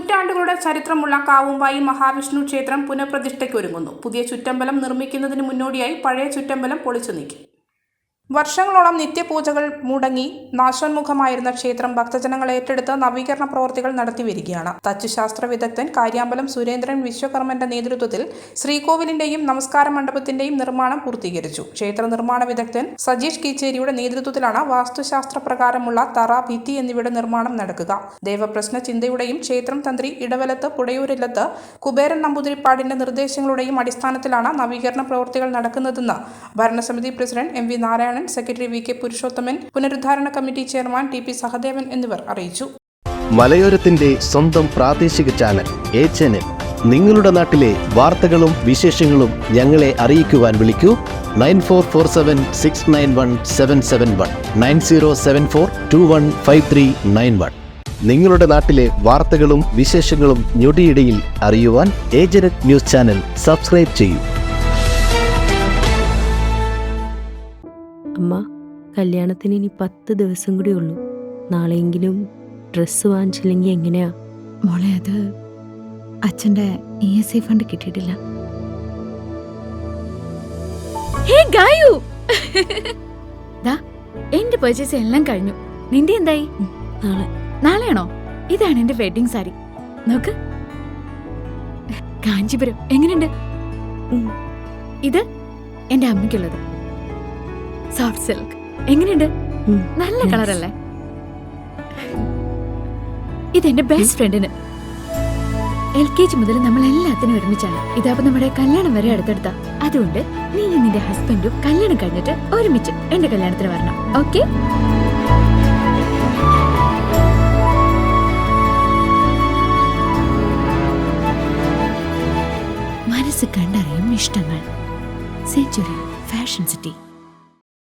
നൂറ്റാണ്ടുകളുടെ ചരിത്രമുള്ള കാവുമ്പായി മഹാവിഷ്ണു ക്ഷേത്രം പുനഃപ്രതിഷ്ഠയ്ക്ക് ഒരുങ്ങുന്നു. പുതിയ ചുറ്റമ്പലം നിർമ്മിക്കുന്നതിന് മുന്നോടിയായി പഴയ ചുറ്റമ്പലം പൊളിച്ചു നീക്കി. വർഷങ്ങളോളം നിത്യപൂജകൾ മുടങ്ങി നാശോന്മുഖമായിരുന്ന ക്ഷേത്രം ഭക്തജനങ്ങൾ ഏറ്റെടുത്ത് നവീകരണ പ്രവൃത്തികൾ നടത്തിവരികയാണ്. തച്ചുശാസ്ത്ര വിദഗ്ധൻ കാര്യാമ്പലം സുരേന്ദ്രൻ വിശ്വകർമ്മന്റെ നേതൃത്വത്തിൽ ശ്രീകോവിലിന്റെയും നമസ്കാര മണ്ഡപത്തിന്റെയും നിർമ്മാണം പൂർത്തീകരിച്ചു. ക്ഷേത്ര നിർമ്മാണ വിദഗ്ധൻ സജീഷ് കീച്ചേരിയുടെ നേതൃത്വത്തിലാണ് വാസ്തുശാസ്ത്ര പ്രകാരമുള്ള തറ, ഭിത്തി എന്നിവയുടെ നിർമ്മാണം നടക്കുക. ദേവപ്രശ്ന ചിന്തയുടെയും ക്ഷേത്രം തന്ത്രി ഇടവലത്ത് പുടയൂരില്ലത്ത് കുബേരൻ നമ്പൂതിരിപ്പാടിന്റെ നിർദ്ദേശങ്ങളുടെയും അടിസ്ഥാനത്തിലാണ് നവീകരണ പ്രവൃത്തികൾ നടക്കുന്നതെന്ന് ഭരണസമിതി president M V Narayanan, secretary V K Purushothaman, പുനരുദ്ധാരണ committee chairman T P Sahadevan എന്നിവർ അറിയിച്ചു. മലയോരത്തിന്റെ സ്വന്തം പ്രാദേശിക ചാനൽ എ ചാനൽ. നിങ്ങളുടെ നാട്ടിലെ വാർത്തകളും വിശേഷങ്ങളും ഞങ്ങളെ അറിയിക്കുവാൻ വിളിക്കൂ 9447691771 9074215391. നിങ്ങളുടെ നാട്ടിലെ വാർത്തകളും വിശേഷങ്ങളും ഞൊടിയിടയിൽ അറിയുവാൻ ഏജനറ്റ് ന്യൂസ് ചാനൽ സബ്സ്ക്രൈബ് ചെയ്യൂ. അമ്മ, കല്യാണത്തിന് ഇനി 10 ദിവസം കൂടി ഉള്ളൂ. നാളെയെങ്കിലും ഡ്രസ്സ് വാങ്ങിച്ചില്ലെങ്കിൽ എങ്ങനെയാ മോളെ? അത് അച്ഛൻ്റെ ESI ഫണ്ട് കിട്ടിയിട്ടില്ല. എന്റെ പർച്ചേസ് എല്ലാം കഴിഞ്ഞു. നിന്റെ എന്തായി? നാളെയാണോ? ഇതാണ് എന്റെ വെഡിങ് സാരി. നോക്ക്, കാഞ്ചീപുരം എങ്ങനെയുണ്ട്? ഇത് എന്റെ അമ്മയ്ക്കുള്ളത് സോഫ്റ്റ് സിൽക്ക്. എങ്ങനെയുണ്ട്? നല്ല കളറല്ലേ? ഇതെന്റെ ബെസ്റ്റ് ഫ്രണ്ടിന്. LKG മുതൽ നമ്മൾ എല്ലാത്തിനും ഒരുമിച്ചാണ്. ഇതാപ്പോ നമ്മുടെ കല്യാണം വരെ അടുത്തെടുത്താ. അതുകൊണ്ട് നീ നിന്റെ ഹസ്ബൻഡും കല്യാണം കഴിഞ്ഞിട്ട് ഒരുമിച്ച് എന്റെ കല്യാണത്തിന് വരണം. ഓക്കെ? മനസ്സ് കണ്ടറിയും ഇഷ്ടങ്ങൾ. Century fashion city.